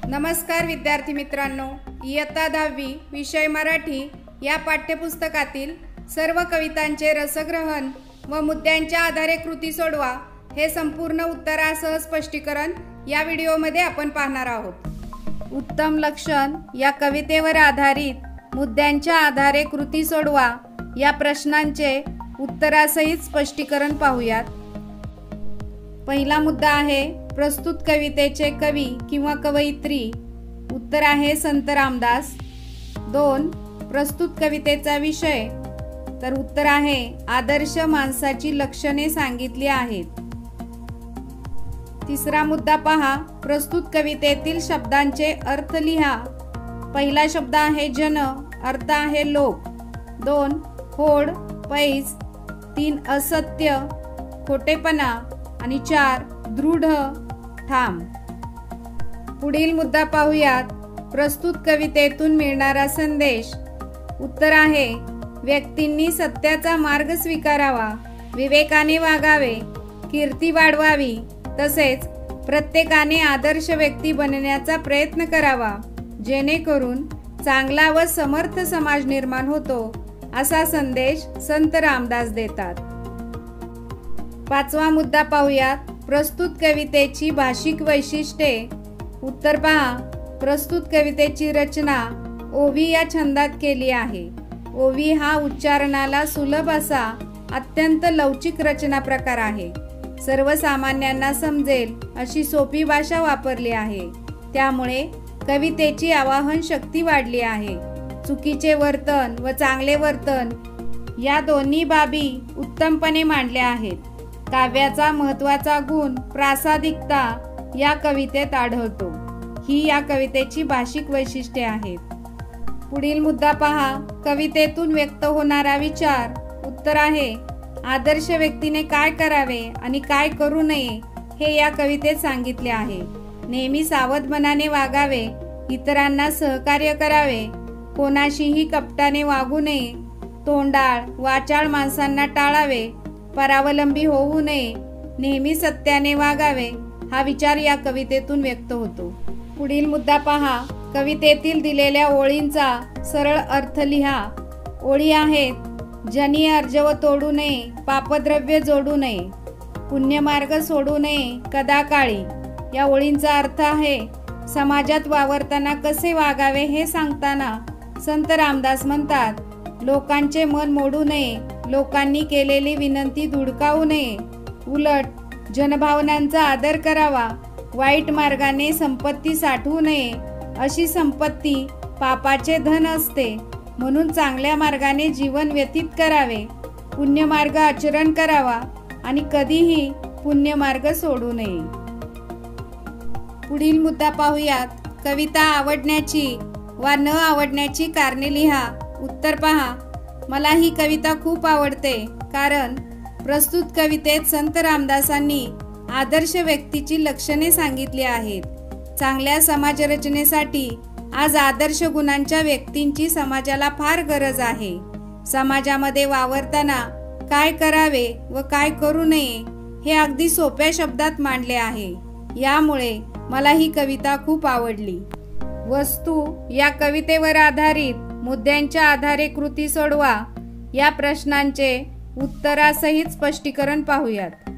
नमस्कार विद्यार्थी मित्रांनो, इयत्ता 10वी विषय मराठी या पाठ्यपुस्तकातील सर्व कवितांचे रसग्रहण व मुद्द्यांच्या आधारे कृती सोडवा हे संपूर्ण उत्तरासह स्पष्टीकरण या व्हिडिओमध्ये आपण पाहणार आहोत। उत्तम लक्षण या कवितेवर आधारित मुद्द्यांच्या आधारे कृती सोडवा या प्रश्नांचे उत्तरासहित स्पष्टीकरण पाहूयात। पहिला मुद्दा आहे प्रस्तुत कवितेचे कवी किंवा कवयित्री। उत्तर आहे संत रामदास। 2. प्रस्तुत कवितेचा विषय, तर उत्तर आहे आदर्श माणसाची लक्षणे सांगितली आहेत। तिसरा मुद्दा पहा, प्रस्तुत कवितेतील शब्दांचे अर्थ लिहा। पहिला शब्द आहे जन, अर्थ आहे लोक। 2. होड, पैस। 3. असत्य, खोटेपणा। आणि 4. दृढ, ठाम। पुढील मुद्दा पाहूयात, प्रस्तुत कवितेतून मिळणारा संदेश। उत्तर आहे व्यक्तींनी सत्याचा मार्ग स्वीकारावा, विवेकाने वागावे, कीर्ती वाढवावी, तसेच प्रत्येकाने आदर्श व्यक्ती बनण्याचा प्रयत्न करावा, जेणेकरून चांगला व समर्थ समाज निर्माण होतो, असा संदेश संत रामदास देतात। पाचवा मुद्दा पाहूयात, प्रस्तुत कवितेची भाषिक वैशिष्ट्ये। उत्तर पहा, प्रस्तुत कवितेची रचना ओवी या छंदात केली आहे। ओवी हा उच्चारणाला सुलभ असा अत्यंत लवचिक रचना प्रकार आहे। सर्वसामान्यांना समजेल अशी सोपी भाषा वापरली आहे, त्यामुळे कवितेची आवाहन शक्ती वाढली आहे। चुकीचे वर्तन व चांगले वर्तन या दोन्ही बाबी उत्तमपणे मांडल्या आहेत। काव्याचा महत्त्वाचा गुण प्रासादिकता या कवितेत आढळतो। ही या कवितेची भाषिक वैशिष्ट्ये आहेत। पुढील मुद्दा पहा, कवितेतून व्यक्त होणारा विचार। उत्तर आहे आदर्श व्यक्तीने काय करावे आणि काय करू नये हे या कवितेत सांगितले आहे। नेहमी सावध मनाने वागावे, इतरांना सहकार्य करावे, कोणाशीही कपटाने वागू नये, तोंडाळ वाचाळ माणसांना टाळावे, परावलंबी होऊ नये, नेहमी सत्याने वागावे, हा विचार या कवितेतून व्यक्त होतो। पुढील मुद्दा पहा, कवितेतील दिलेल्या ओळींचा सरळ अर्थ लिहा। ओळी आहेत, जनी अर्जव तोडू नये, पापद्रव्य जोडू नये, पुण्यमार्ग सोडू नये कदाकाळी। या ओळींचा अर्थ आहे समाजात वावरताना कसे वागावे हे सांगताना संत रामदास म्हणतात, लोकांचे मन मोडू नये, लोकांनी केलेली विनंती धुडकावू नये, उलट जनभावनांचा आदर करावा, वाईट मार्गाने संपत्ती साठवू नये, अशी संपत्ती पापाचे धन असते, म्हणून चांगल्या मार्गाने जीवन व्यतीत करावे, पुण्यमार्ग आचरण करावा आणि कधीही पुण्यमार्ग सोडू नये। पुढील मुद्दा पाहूयात, कविता आवडण्याची वा न आवडण्याची कारणे लिहा। उत्तर पहा, मला ही कविता खूप आवडते, कारण प्रस्तुत कवितेत संत रामदासांनी आदर्श व्यक्तीची लक्षणे सांगितली आहेत। चांगल्या समाजरचनेसाठी आज आदर्श गुणांच्या व्यक्तींची समाजाला फार गरज आहे। समाजामध्ये वावरताना काय करावे व काय करू नये हे अगदी सोप्या शब्दात मांडले आहे। यामुळे मला ही कविता खूप आवडली। वस्तू या कवितेवर आधारित मुद्द्यांच्या आधारे कृती सोडवा या प्रश्नांचे उत्तरासहित स्पष्टीकरण पाहूयात।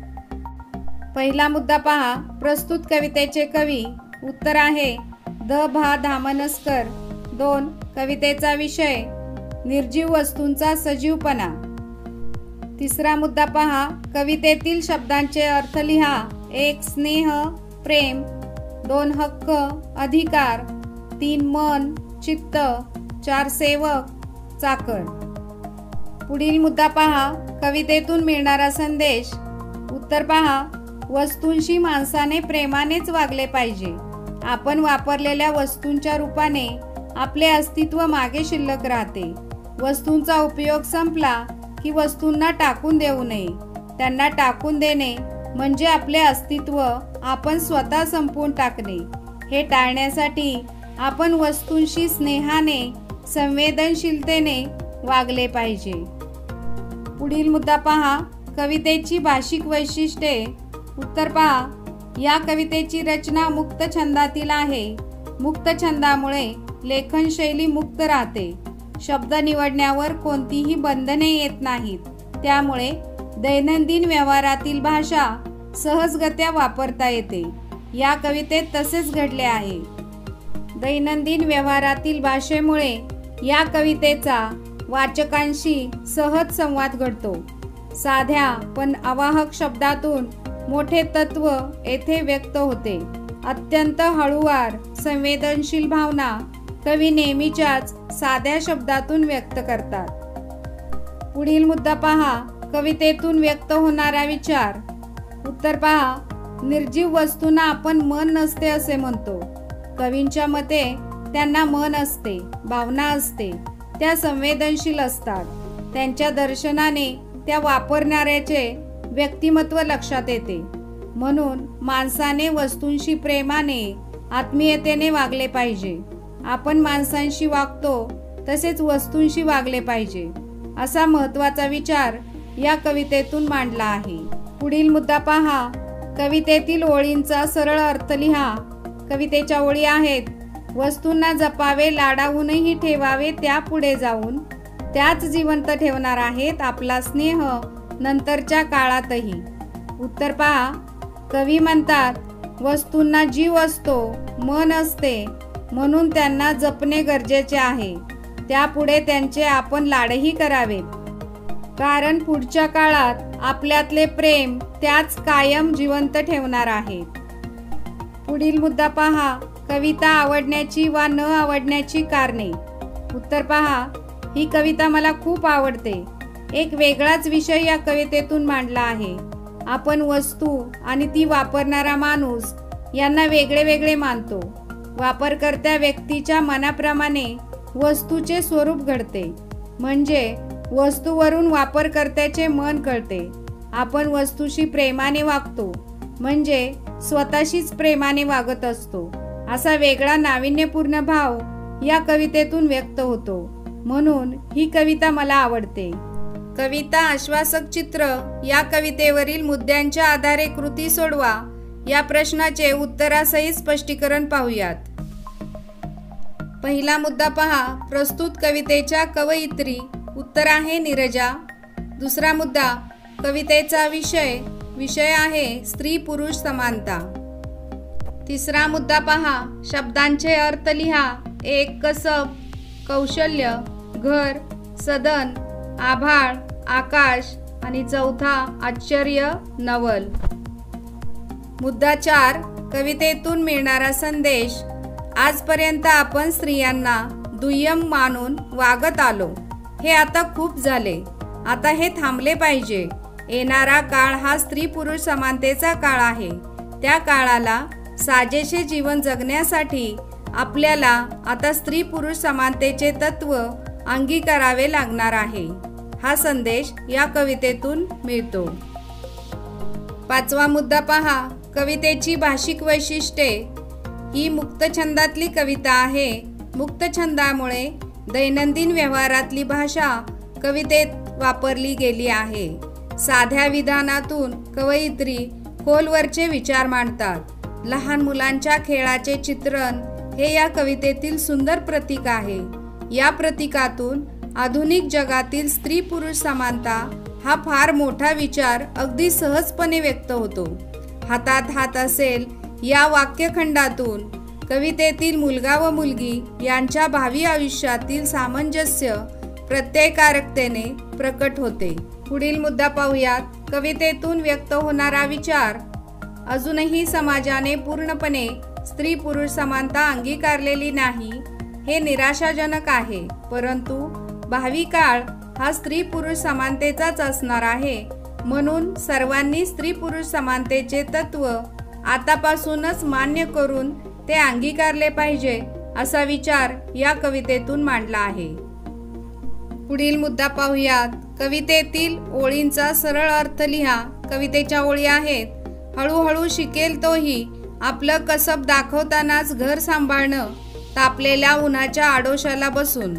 पहिला मुद्दा पहा, प्रस्तुत कवितेचे कवी। उत्तर आहे द भा धामनस्कर। 2. कवितेचा विषय, निर्जीव वस्तूंचा सजीवपणा। तिसरा मुद्दा पहा, कवितेतील शब्दांचे अर्थ लिहा। 1. स्नेह, प्रेम। 2. हक्क, अधिकार। 3. मन, चित्त। 4. सेवक, चाकर। पुढील मुद्दा पहा, कवितेतून मिळणारा संदेश। उत्तर पहा, वस्तूंशी माणसाने प्रेमानेच वागले पाहिजे। आपण वापरलेल्या वस्तूंच्या रूपाने आपले अस्तित्व मागे शिल्लक राहते। वस्तूंचा उपयोग संपला की वस्तूंना टाकून देऊ नये। त्यांना टाकून देणे म्हणजे आपले अस्तित्व आपण स्वतः संपवून टाकणे। हे टाळण्यासाठी आपण वस्तूंशी स्नेहाने, संवेदनशीलतेने वागले पाहिजे। पुढील मुद्दा पहा, कवितेची भाषिक वैशिष्ट्ये। उत्तर पहा, या कवितेची रचना मुक्त छंदातील आहे। मुक्त छंदामुळे लेखनशैली मुक्त राहते. शब्द निवडण्यावर कोणतीही बंधने येत नाहीत. त्यामुळे दैनंदिन व्यवहारातील भाषा सहजगत्या वापरता येते. या कवितेत तसेच घडले आहे. दैनंदिन व्यवहारातील भाषेमुळे या कवितेचा वाचकांशी सहज संवाद घडतो. साध्या पण अवाहक शब्दातून मोठे तत्व येथे व्यक्त होते. अत्यंत हळूवार संवेदनशील भावना कवी नेहमीच्याच साध्या शब्दातून व्यक्त करतात. पुढील मुद्दा पहा. कवितेतून व्यक्त होणारा विचार. उत्तर पहा. निर्जीव वस्तूंना आपण मन नसते असे म्हणतो. कवींच्या मते त्यांना मन असते, भावना असते, त्या संवेदनशील असतात. त्यांच्या दर्शनाने त्या वापरणाऱ्याचे व्यक्तिमत्व लक्षात येते. म्हणून माणसाने वस्तूंशी प्रेमाने, आत्मीयतेने वागले पाहिजे. आपण माणसांशी वागतो तसेच वस्तूंशी वागले पाहिजे, असा महत्त्वाचा विचार या कवितेतून मांडला आहे. पुढील मुद्दा पहा. कवितेतील ओळींचा सरळ अर्थ लिहा. कवितेच्या ओळी आहेत. वस्तूंना जपावे, लाडावूनही ठेवावे, त्या पुढे जाऊन त्याच जिवंत ठेवणार आहेत आपला स्नेह नंतरच्या काळातही. उत्तर पहा. कवी म्हणतात, वस्तूंना जीव असतो, मन असते, म्हणून त्यांना जपणे गरजेचे आहे. त्यापुढे त्यांचे आपण लाडही करावेत, कारण पुढच्या काळात आपल्यातले प्रेम त्याच कायम जिवंत ठेवणार आहेत. पुढील मुद्दा पहा. कविता आवडण्याची वा न आवडण्याची कारणे. उत्तर पहा. ही कविता मला खूप आवडते. एक वेगळाच विषय या कवितेतून मांडला आहे. आपण वस्तू आणि ती वापरणारा माणूस यांना वेगळे वेगळे मानतो. वापरकर्त्या व्यक्तीच्या मनाप्रमाणे वस्तूचे स्वरूप घडते. म्हणजे वस्तूवरून वापरकर्त्याचे मन कळते. आपण वस्तूशी प्रेमाने वागतो, म्हणजे स्वतःशीच प्रेमाने वागत असतो, असा वेगळा नाविन्यपूर्ण भाव या कवितेतून व्यक्त होतो. म्हणून ही कविता मला आवडते. कविता आश्वासक चित्र या कवितेवरील मुद्द्यांच्या आधारे कृती सोडवा या प्रश्नाचे उत्तरासहित स्पष्टीकरण पाहूयात. पहिला मुद्दा पहा. प्रस्तुत कवितेच्या कवयित्री. उत्तर आहे नीरजा. दुसरा मुद्दा. कवितेचा विषय आहे स्त्री पुरुष समानता. तिसरा मुद्दा पहा. शब्दांचे अर्थ लिहा. 1. कसब, कौशल्य, घर, सदन, आभाळ, आकाश आणि चौथा आश्चर्य, नवल. मुद्दा 4. कवितेतून मिळणारा संदेश. आजपर्यंत आपण स्त्रियांना दुय्यम मानून वागत आलो. हे आता खूप झाले. आता हे थांबले पाहिजे. येणारा काळ हा स्त्री पुरुष समानतेचा काळ आहे. त्या काळाला साजेसे जीवन जगण्यासाठी आपल्याला आता स्त्री पुरुष समानतेचे तत्व अंगीकारावे लागणार आहे. हा संदेश या कवितेतून मिळतो. पाचवा मुद्दा पहा. कवितेची भाषिक वैशिष्ट्ये. ही मुक्तछंदातली कविता आहे. मुक्तछंदामुळे दैनंदिन व्यवहारातली भाषा कवितेत वापरली गेली आहे. साध्या विधानातून कवयित्री खोलवरचे विचार मांडतात. लहान मुलांच्या खेळाचे चित्रण हे या कवितेतील सुंदर प्रतीक आहे. या प्रतीकातून आधुनिक जगातील स्त्री पुरुष समानता हा फार मोठा विचार अगदी सहजपणे व्यक्त होतो. हातात हात असेल या वाक्यखंडातून कवितेतील मुलगा व मुलगी यांच्या भावी आयुष्यातील सामंजस्य प्रत्ययकारकतेने प्रकट होते. पुढील मुद्दा पाहूयात. कवितेतून व्यक्त होणारा विचार. अजूनही समाजाने पूर्णपणे स्त्री पुरुष समानता अंगीकारलेली नाही, हे निराशाजनक आहे. परंतु भावी काळ हा स्त्री पुरुष समानतेचाच असणार आहे. म्हणून सर्वांनी स्त्री पुरुष समानतेचे तत्व आतापासूनच मान्य करून ते अंगीकारले पाहिजे, असा विचार या कवितेतून मांडला आहे. पुढील मुद्दा पाहूयात. कवितेतील ओळींचा सरळ अर्थ लिहा. कवितेच्या ओळी आहेत. हळूहळू शिकेल तोही, आपलं कसब दाखवतानाच घर सांभाळणं, तापलेल्या उन्हाच्या आडोशाला बसून.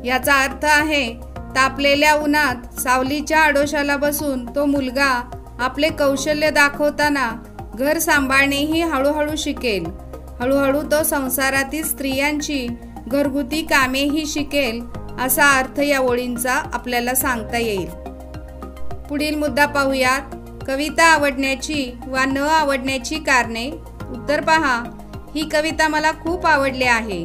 याचा अर्थ आहे, तापलेल्या उन्हात सावलीच्या आडोशाला बसून तो मुलगा आपले कौशल्य दाखवताना घर सांभाळणेही हळूहळू शिकेल. हळूहळू तो संसारातील स्त्रियांची घरगुती कामेही शिकेल असा अर्थ या ओळींचा आपल्याला सांगता येईल. पुढील मुद्दा पाहूयात. कविता आवडण्याची वा न आवडण्याची कारणे. उत्तर पहा. ही कविता मला खूप आवडली आहे.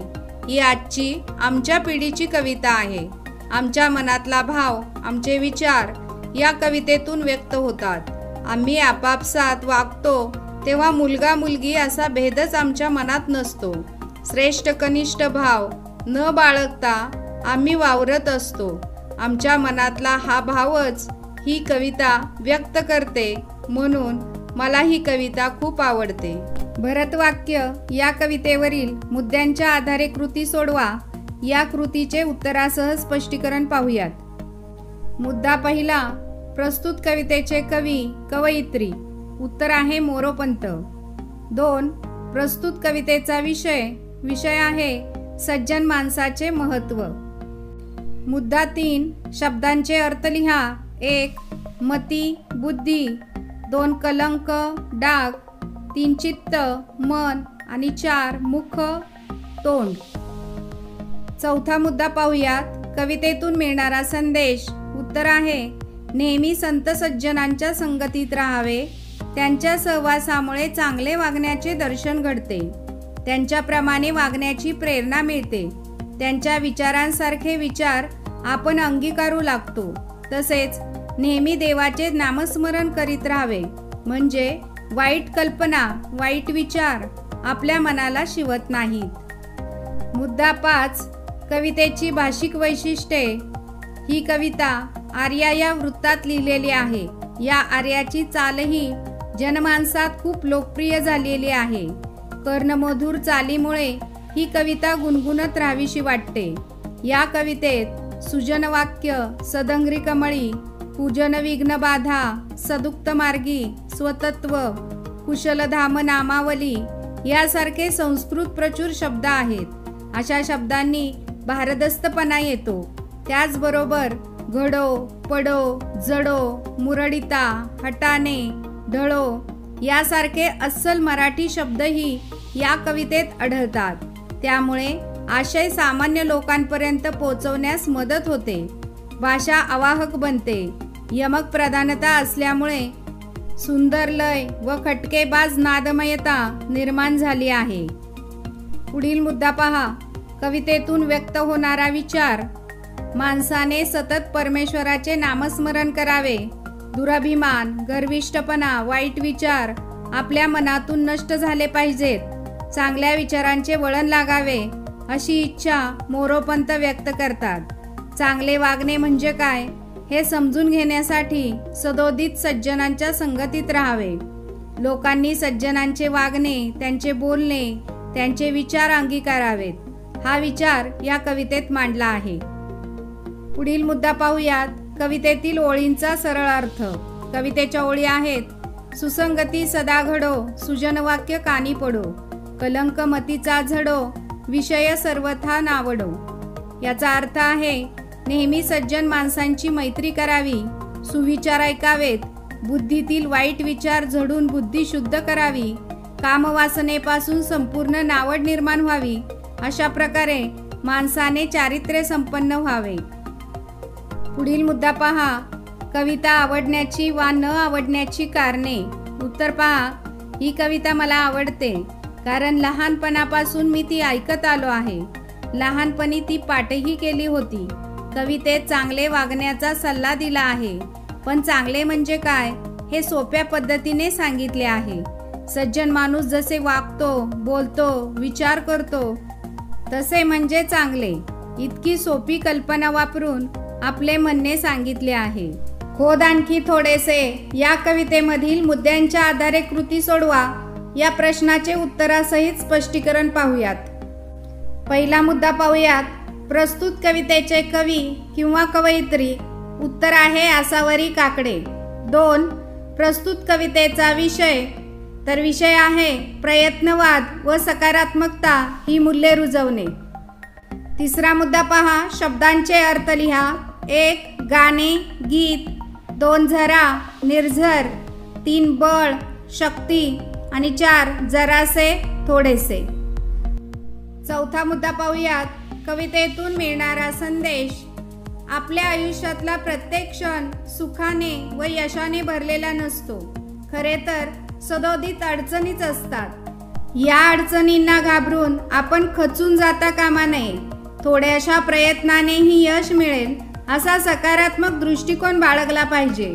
ही आजची आमच्या पिढीची कविता आहे. आमच्या मनातला भाव, आमचे विचार या कवितेतून व्यक्त होतात. आम्ही आपापसात वागतो तेव्हा मुलगा मुलगी असा भेदच आमच्या मनात नसतो. श्रेष्ठ कनिष्ठ भाव न बाळगता आम्ही वावरत असतो. आमच्या मनातला हा भावच ही कविता व्यक्त करते, म्हणून मला ही कविता खूप आवडते. भरतवाक्य या कवितेवरील मुद्द्यांच्या आधारे कृती सोडवा. या कृतीचे उत्तरासह स्पष्टीकरण पाहूयात. मुद्दा पहिला. प्रस्तुत कवितेचे कवी कवयित्री. उत्तर आहे मोरोपंत. 2. प्रस्तुत कवितेचा विषय आहे सज्जन माणसाचे महत्त्व. मुद्दा 3. शब्दांचे अर्थ लिहा. 1. मती बुद्धी. 2. कलंक डाग. 3. चित्त मन आणि 4. मुख तोंड. चौथा मुद्दा पाहूयात. कवितेतून मिळणारा संदेश. उत्तर आहे नेहमी संत सज्जनांच्या संगतीत राहावे. त्यांच्या सहवासामुळे चांगले वागण्याचे दर्शन घडते. त्यांच्याप्रमाणे वागण्याची प्रेरणा मिळते. त्यांच्या विचारांसारखे विचार आपण अंगीकारू लागतो. तसेच नेहमी देवाचे नामस्मरण करीत राहावे, म्हणजे वाईट कल्पना, वाईट विचार आपल्या मनाला शिवत नाहीत. मुद्दा 5. कवितेची भाषिक वैशिष्ट्ये. ही कविता आर्या या वृत्तात लिहिलेली आहे. या आर्याची चालही जनमानसात खूप लोकप्रिय झालेली आहे. कर्णमधुर चालीमुळे ही कविता गुणगुणत राहावीशी वाटते. या कवितेत सुजनवाक्य, सदंग्री कमळी, पूजन विघ्न बाधा, सदुक्त मार्गी, स्वतत्व, कुशलधाम नामावली यासारखे संस्कृत प्रचूर शब्द आहेत. अशा शब्दांनी भारदस्तपणा येतो. त्याचबरोबर घडो, पडो, जडो, मुरडिता, हटाने, ढळो यासारखे अस्सल मराठी शब्दही या कवितेत आढळतात. त्यामुळे आशय सामान्य लोकांपर्यंत पोहोचवण्यास मदत होते. भाषा आवाहक बनते. यमक प्रधानता असल्यामुळे सुंदर लय व खटकेबाज नादमयता निर्माण झाली आहे. पुढील मुद्दा पहा. कवितेतून व्यक्त होणारा विचार. माणसाने सतत परमेश्वराचे नामस्मरण करावे. दुराभिमान, गर्विष्ठपणा, वाईट विचार आपल्या मनातून नष्ट झाले पाहिजेत. चांगल्या विचारांचे वळण लागावे अशी इच्छा मोरोपंत व्यक्त करतात. चांगले वागणे म्हणजे काय हे समजून घेण्यासाठी सदोदित सज्जनांच्या संगतीत राहावे. लोकांनी सज्जनांचे वागणे, त्यांचे बोलणे, त्यांचे विचार अंगीकारावेत. हा विचार या कवितेत मांडला आहे. पुढील मुद्दा पाहूयात. कवितेतील ओळींचा सरळ अर्थ. कवितेच्या ओळी आहेत. सुसंगती सदा घडो, सुजनवाक्य कानी पडो, कलंक मतीचा झडो, विषय सर्वथा नावडो. याचा अर्थ आहे नेहमी सज्जन माणसांची मैत्री करावी, सुविचार ऐकावेत, बुद्धीतील वाईट विचार झडून बुद्धी शुद्ध करावी, कामवासनेपासून संपूर्ण नावड निर्माण व्हावी. अशा प्रकारे माणसाने चारित्र्य संपन्न व्हावे. पुढील मुद्दा पहा. कविता आवडण्याची वा न आवडण्याची कारणे. उत्तर पहा. ही कविता मला आवडते कारण लहानपणापासून मी ती ऐकत आलो आहे. लहानपणी ती पाठही केली होती. कवितेत चांगले वागण्याचा सल्ला दिला आहे, पण चांगले म्हणजे काय हे सोप्या पद्धतीने सांगितले आहे. सज्जन माणूस जसे वागतो, बोलतो, विचार करतो तसे म्हणजे चांगले. इतकी सोपी कल्पना वापरून आपले म्हणणे सांगितले आहे. खोद आणखी थोडेसे. या कवितेमधील मुद्द्यांच्या आधारे कृती सोडवा. या प्रश्नाचे उत्तरासहित स्पष्टीकरण पाहूयात. पहिला मुद्दा पाहूयात. प्रस्तुत कवितेचे कवी किंवा कवयित्री. उत्तर आहे आसावरी काकडे. 2. प्रस्तुत कवितेचा विषय. तर विषय आहे प्रयत्नवाद व सकारात्मकता ही मूल्ये रुजवणे. तिसरा मुद्दा पहा. शब्दांचे अर्थ लिहा. 1. गाणे, गीत. 2. झरा, निर्झर. 3. बळ, शक्ती आणि 4. जरासे, थोडेसे. चौथा मुद्दा पाहूयात. कवितेतून मिळणारा संदेश. आपल्या आयुष्यातला प्रत्येक क्षण सुखाने व यशाने भरलेला नसतो. खरे तर सदोदित अडचणीच असतात. या अडचणींना घाबरून आपण खचून जाता कामा नये. थोड्याशा प्रयत्नानेही यश मिळेल असा सकारात्मक दृष्टिकोन बाळगला पाहिजे.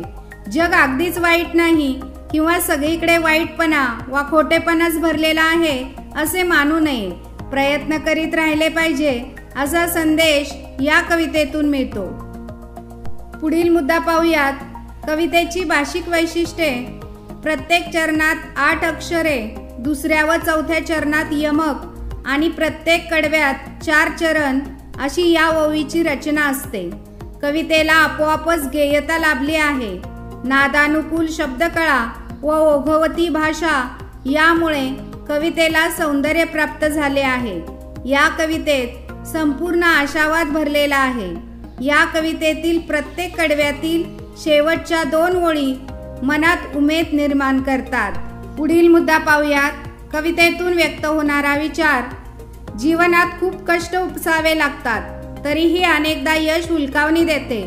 जग अगदीच वाईट नाही किंवा सगळीकडे वाईटपणा वा खोटेपणाच भरलेला आहे असे मानू नये. प्रयत्न करीत राहिले पाहिजे असा संदेश या कवितेतून मिळतो. पुढील मुद्दा पाहूयात. कवितेची भाषिक वैशिष्ट्ये. प्रत्येक चरणात 8 अक्षरे, दुसऱ्या व चौथ्या चरणात यमक आणि प्रत्येक कडव्यात 4 चरण अशी या ओवीची रचना असते. कवितेला आपोआपच गेयता लाभली आहे. नादानुकूल शब्दकळा व ओघवती भाषा यामुळे कवितेला सौंदर्य प्राप्त झाले आहे. या कवितेत संपूर्ण आशावाद भरलेला आहे. या कवितेतील प्रत्येक कडव्यातील शेवटच्या 2 ओळी मनात उमेद निर्माण करतात. पुढील मुद्दा पाहूयात. कवितेतून व्यक्त होणारा विचार. जीवनात खूप कष्ट उपसावे लागतात, तरीही अनेकदा यश हुलकावणी देते.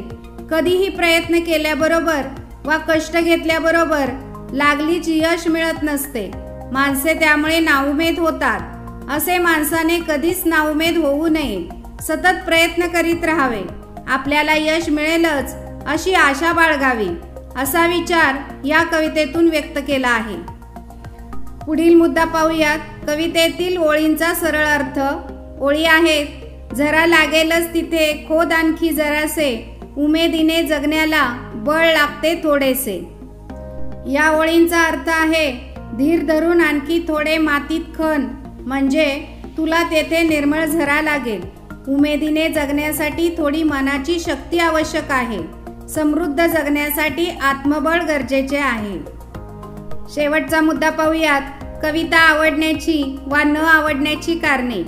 कधीही प्रयत्न केल्याबरोबर वा कष्ट घेतल्याबरोबर लागलीच यश मिळत नसते. माणसे त्यामुळे नाउमेद होतात. असे माणसाने कधीच नाउमेद होऊ नये. सतत प्रयत्न करीत राहावे. आपल्याला यश मिळेलच अशी आशा बाळगावी असा विचार या कवितेतून व्यक्त केला आहे. पुढील मुद्दा पाहूयात. कवितेतील ओळींचा सरळ अर्थ. ओळी आहेत. जरा लागेलच तिथे खोद आणखी जरासे, उमेदीने जगण्याला बळ लागते थोडेसे. या ओळींचा अर्थ आहे धीर धरून आणखी थोडे मातीत खण, म्हणजे तुला तेथे निर्मळ झरा लागेल. उमेदीने जगण्यासाठी थोडी मनाची शक्ती आवश्यक आहे. समृद्ध जगण्यासाठी आत्मबळ गरजेचे आहे. शेवटचा मुद्दा पाहूयात. कविता आवडण्याची वा न आवडण्याची कारणे.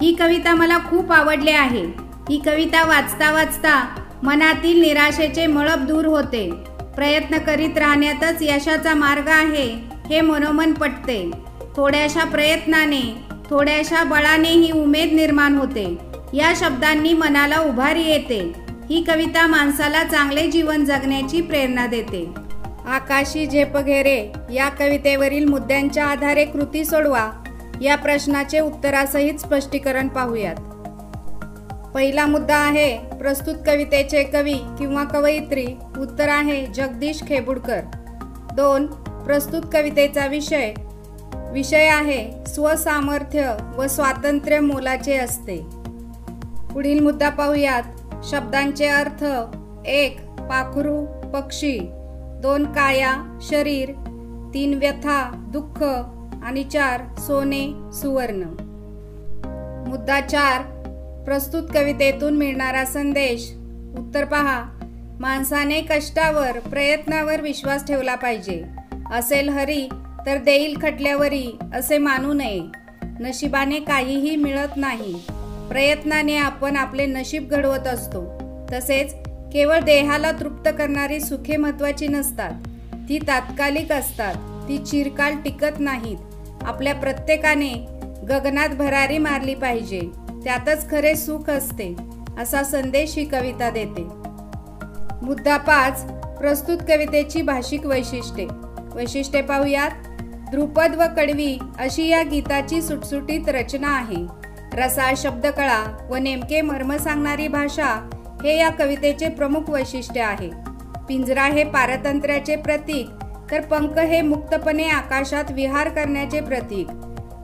ही कविता मला खूप आवडली आहे. ही कविता वाचता वाचता मनातील निराशेचे मळब दूर होते. प्रयत्न करीत राहण्यातच यशाचा मार्ग आहे हे मनोमन पटते. थोड्याशा प्रयत्नाने, थोड्याशा बळाने ही उमेद निर्माण होते. या शब्दांनी मनाला उभारी येते. ही कविता माणसाला चांगले जीवन जगण्याची प्रेरणा देते. आकाशी झेप घेरे या कवितेवरील मुद्द्यांच्या आधारे कृती सोडवा. या प्रश्नाचे उत्तरासहित स्पष्टीकरण पाहूयात. पहिला मुद्दा आहे प्रस्तुत कवितेचे कवी किंवा कवयित्री. उत्तर आहे जगदीश खेबुडकर. 2. प्रस्तुत कवितेचा विषय. विषय आहे स्वसामर्थ्य व स्वातंत्र्य मोलाचे असते. पुढील मुद्दा पाहूयात. शब्दांचे अर्थ. 1. पाखरू पक्षी. 2. काया शरीर. 3. व्यथा दुःख आणि 4. सोने सुवर्ण. मुद्दा 4. प्रस्तुत कवितेतून मिळणारा संदेश. उत्तर पहा. माणसाने कष्टावर प्रयत्नावर विश्वास ठेवला पाहिजे. असेल हरी तर देईल खटल्यावरी असे मानू नये. नशिबाने काहीही मिळत नाही. प्रयत्नाने आपण आपले नशीब घडवत असतो. तसेच केवळ देहाला तृप्त करणारी सुखे महत्त्वाची नसतात. ती तात्कालिक असतात. ती चिरकाल टिकत नाहीत. आपल्या प्रत्येकाने गगनात भरारी मारली पाहिजे. त्यातच खरे सुख असते असा संदेश ही कविता देते. मुद्दा 5. प्रस्तुत कवितेची भाषिक वैशिष्ट्ये. वैशिष्ट्ये पाहूयात. ध्रुपद व कडवी अशी या गीताची सुटसुटीत रचना आहे. रसाळ शब्दकळा व नेमके मर्म सांगणारी भाषा हे या कवितेचे प्रमुख वैशिष्ट्य आहे. पिंजरा हे पारतंत्र्याचे प्रतीक, तर पंख हे मुक्तपणे आकाशात विहार करण्याचे प्रतीक.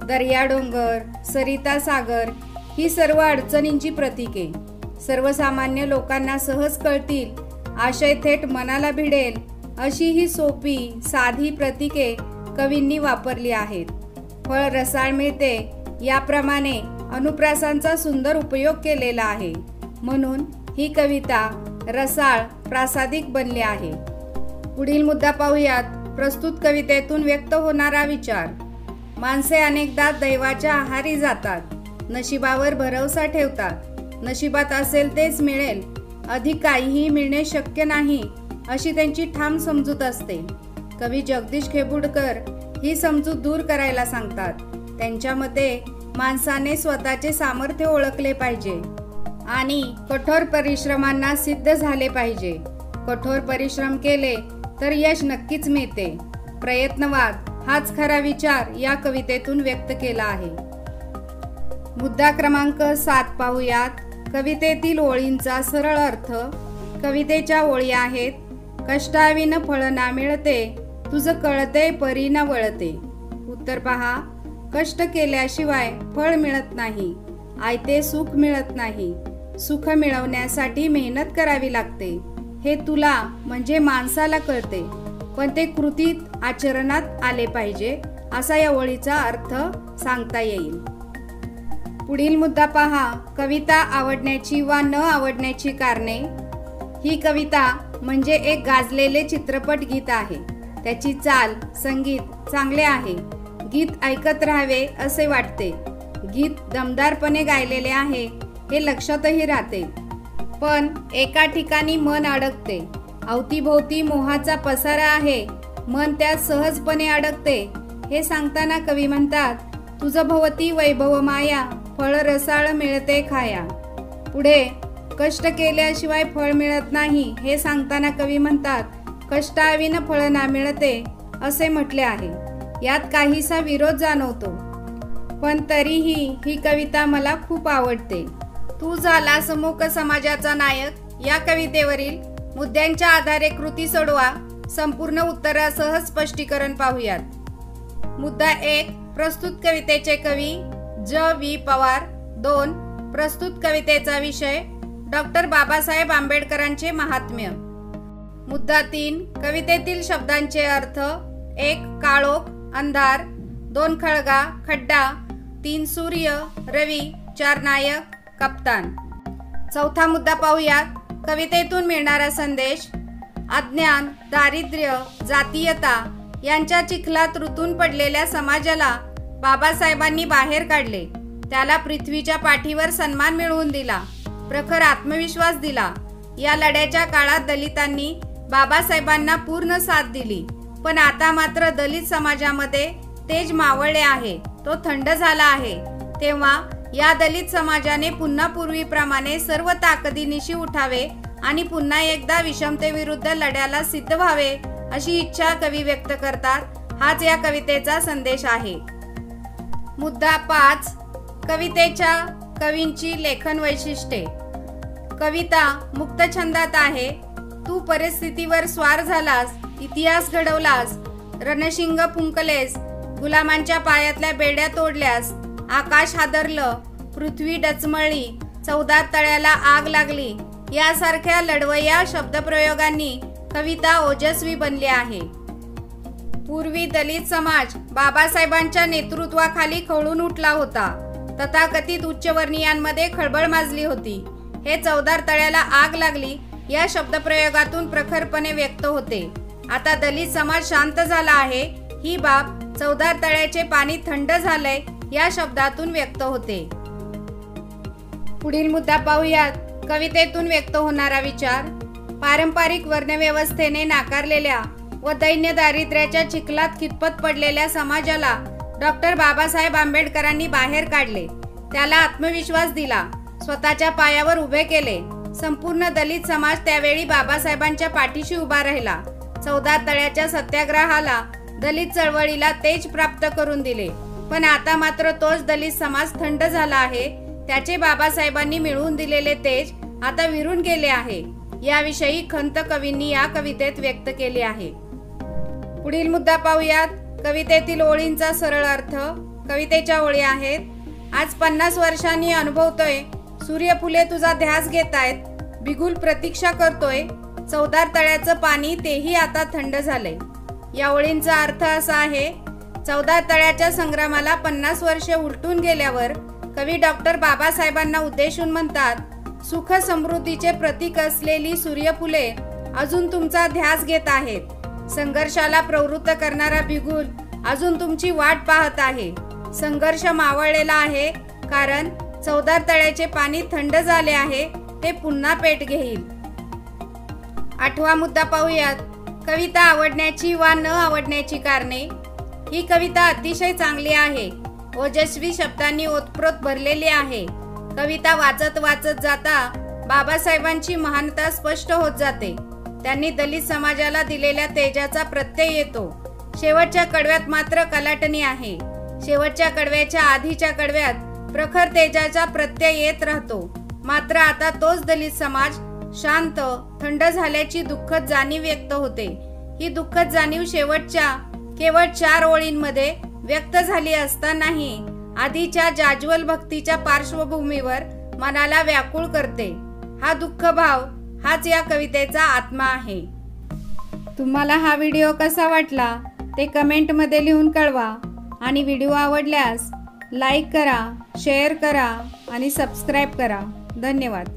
दर्या डोंगर, सरिता सागर ही सर्व अडचणींची प्रतीके. सर्वसामान्य लोकांना सहज कळतील, आशय थेट मनाला भिडेल अशी ही सोपी साधी प्रतीके कवींनी वापरली आहेत. फळ रसाळ मिळते याप्रमाणे अनुप्रासांचा सुंदर उपयोग केलेला आहे. म्हणून ही कविता रसाळ प्रासादिक बनली आहे. पुढील मुद्दा पाहूयात. प्रस्तुत कवितेतून व्यक्त होणारा विचार. माणसे अनेकदा दैवाच्या आहारी जातात. नशिबावर भरवसा ठेवतात. नशिबात असेल तेच मिळेल, अधिक काहीही मिळणे शक्य नाही अशी त्यांची ठाम समजूत असते. कवी जगदीश खेबुडकर ही समजूत दूर करायला सांगतात. त्यांच्या मते माणसाने स्वतःचे सामर्थ्य ओळखले पाहिजे आणि कठोर परिश्रमांना सिद्ध झाले पाहिजे. कठोर परिश्रम केले तर यश नक्कीच मिळते. प्रयत्नवाद हाच खरा विचार या कवितेतून व्यक्त केला आहे. मुद्दा क्रमांक 7 पाहूयात. कवितेतील ओळींचा सरळ अर्थ. कवितेच्या ओळी आहेत. कष्टाविन फळ ना मिळते, तुझं कळते परी न वळते. उत्तर पहा. कष्ट केल्याशिवाय फळ मिळत नाही, आयते सुख मिळत नाही. सुख मिळवण्यासाठी मेहनत करावी लागते, हे तुला म्हणजे माणसाला कळते, पण ते कृतीत आचरणात आले पाहिजे असा या ओळीचा अर्थ सांगता येईल. पुढील मुद्दा पहा. कविता आवडण्याची वा न आवडण्याची कारणे. ही कविता म्हणजे एक गाजलेले चित्रपट गीत आहे. त्याची चाल, संगीत चांगले आहे. गीत ऐकत राहावे असे वाटते. गीत दमदारपणे गायलेले आहे हे लक्षातही राहते, पण एका ठिकाणी मन अडकते. अवतीभोवती मोहाचा पसारा आहे, मन त्यात सहजपणे अडकते. हे सांगताना कवी म्हणतात, तुझं भवती वैभव माया, फळ रसाळ मिळते खाया. पुढे कष्ट केल्याशिवाय फळ मिळत नाही हे सांगताना कवी म्हणतात, कष्टाविन फळ ना मिळते असे म्हटले आहे. यात काहीसा विरोध जाणवतो, पण तरीही ही कविता मला खूप आवडते. तू झालास मूक समाजाचा नायक या कवितेवरील मुद्द्यांच्या आधारे कृती सोडवा. संपूर्ण उत्तरासह स्पष्टीकरण पाहूयात. मुद्दा 1. प्रस्तुत कवितेचे कवी ज.वी. पवार. 2. प्रस्तुत कवितेचा विषय डॉक्टर बाबासाहेब आंबेडकरांचे महात्म्य. मुद्दा 3. कवितेतील शब्दांचे अर्थ. 1. काळोख, अंधार. 2. खळगा, खड्डा. 3. सूर्य, रवी. 4. नायक, कप्तान. चौथा मुद्दा पाहूयात. कवितेतून मिळणारा संदेश. अज्ञान, दारिद्र्य, जातीयता यांच्या चिखलात रुतून पडलेल्या समाजाला बाबासाहेबांनी बाहेर काढले. त्याला पृथ्वीच्या पाठीवर सन्मान मिळवून दिला, प्रखर आत्मविश्वास दिला. या लढ्याच्या काळात दलितांनी बाबासाहेबांना पूर्ण साथ दिली, पण आता मात्र दलित समाजामध्ये तेज मावळले आहे, तो थंड झाला आहे. तेव्हा या दलित समाजाने पुन्हा पूर्वीप्रमाणे सर्व ताकदीनिशी उठावे आणि पुन्हा एकदा विषमतेविरुद्ध लढ्याला सिद्ध व्हावे अशी इच्छा कवी व्यक्त करतात. हाच या कवितेचा संदेश आहे. मुद्दा 5. कवितेच्या कवींची लेखन वैशिष्ट्ये. कविता मुक्त छंदात आहे. तू परिस्थितीवर स्वार झालास, इतिहास घडवलास, रणशिंग फुंकलेस, गुलामांच्या पायातल्या बेड्या तोडल्यास, आकाश हादरलं, पृथ्वी डचमळली, 14 तळ्याला आग लागली यासारख्या लढवय्या शब्दप्रयोगांनी कविता ओजस्वी बनली आहे. पूर्वी दलित समाज बाबासाहेबांच्या नेतृत्वाखाली खवळून उठला होता. तथाकथित उच्चवर्णीयांमध्ये खळबळ माजली होती. हे 14 तळ्याला आग लागली या शब्दप्रयोगातून प्रखरपणे व्यक्त होते. आता दलित समाज शांत झाला आहे ही बाब 14 तळ्याचे पाणी थंड झालंय या शब्दातून व्यक्त होते. पुढील मुद्दा पाहूयात. कवितेतून व्यक्त होणारा विचार. पारंपरिक वर्णव्यवस्थेने नाकारलेल्या व दैन्य दारिद्र्याच्या चिखलात खितपत पडलेल्या समाजाला डॉक्टर बाबासाहेब आंबेडकरांनी बाहेर काढले. त्याला आत्मविश्वास दिला, स्वतःच्या पायावर उभे केले. संपूर्ण दलित समाज त्यावेळी बाबासाहेबांच्या पाठीशी उभा राहिला. 14 तळ्याच्या सत्याग्रहाला दलित चळवळीला तेज प्राप्त करून दिले. पण आता मात्र तोच दलित समाज थंड झाला आहे. त्याचे बाबासाहेबांनी मिळवून दिलेले तेज आता विरून गेले आहे. याविषयी खंत कवींनी या कवितेत व्यक्त केली आहे. पुढील मुद्दा पाहूयात. कवितेतील ओळींचा सरळ अर्थ. कवितेच्या ओळी आहेत. आज 50 वर्षांनी अनुभवतोय, सूर्यफुले तुझा ध्यास घेतायत, बिगुल प्रतीक्षा करतोय, 14 तळ्याचं पाणी तेही आता थंड झालंय. या ओळींचा अर्थ असा आहे. 14 तळ्याच्या संग्रामाला 50 वर्षे उलटून गेल्यावर कवी डॉक्टर बाबासाहेबांना उद्देशून म्हणतात, सुख समृद्धीचे प्रतीक असलेली सूर्यफुले अजून तुमचा ध्यास घेत आहेत. संघर्षाला प्रवृत्त करणारा बिगुल अजून तुमची वाट पाहत आहे. संघर्ष मावळलेला आहे, कारण 14 तळ्याचे पाणी थंड झाले आहे, ते पुन्हा पेट घेईल. 8वा मुद्दा पाहूयात. कविता आवडण्याची वा न आवडण्याची कारणे. ही कविता अतिशय चांगली आहे. ओजस्वी शब्दांनी ओतप्रोत भरलेली आहे. कविता वाचत वाचत जाता बाबासाहेबांची महानता स्पष्ट होत जाते. त्यांनी दलित समाजाला दिलेल्या तेजाचा प्रत्यय येतो. शेवटच्या कडव्यात मात्र कलाटणी आहे. शेवटच्या कडव्याच्या आधीच्या कडव्यात प्रखर तेजाचा प्रत्यय येत राहतो. मात्र आता तोच दलित समाज शांत थंड झाल्याची दुःखद जाणीव व्यक्त होते. ही दुःखद जाणीव शेवटच्या केवळ 4 ओळींमध्ये व्यक्त झाली असतानाही आधीच्या जाज्वल भक्तीच्या पार्श्वभूमीवर मनाला व्याकुळ करते. हा दुःख भाव हाच या कवितेचा आत्मा आहे. तुम्हाला हा व्हिडिओ कसा वाटला ते कमेंटमध्ये लिहून कळवा आणि व्हिडिओ आवडल्यास लाईक करा, शेअर करा आणि सबस्क्राईब करा. धन्यवाद.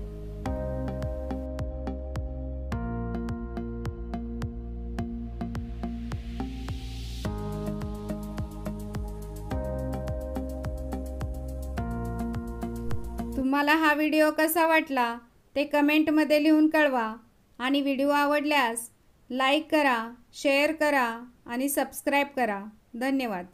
तुम्हाला हा व्हिडिओ कसा वाटला ते कमेंटमध्ये लिहून कळवा आणि व्हिडिओ आवडल्यास लाईक करा, शेअर करा आणि सबस्क्राईब करा. धन्यवाद.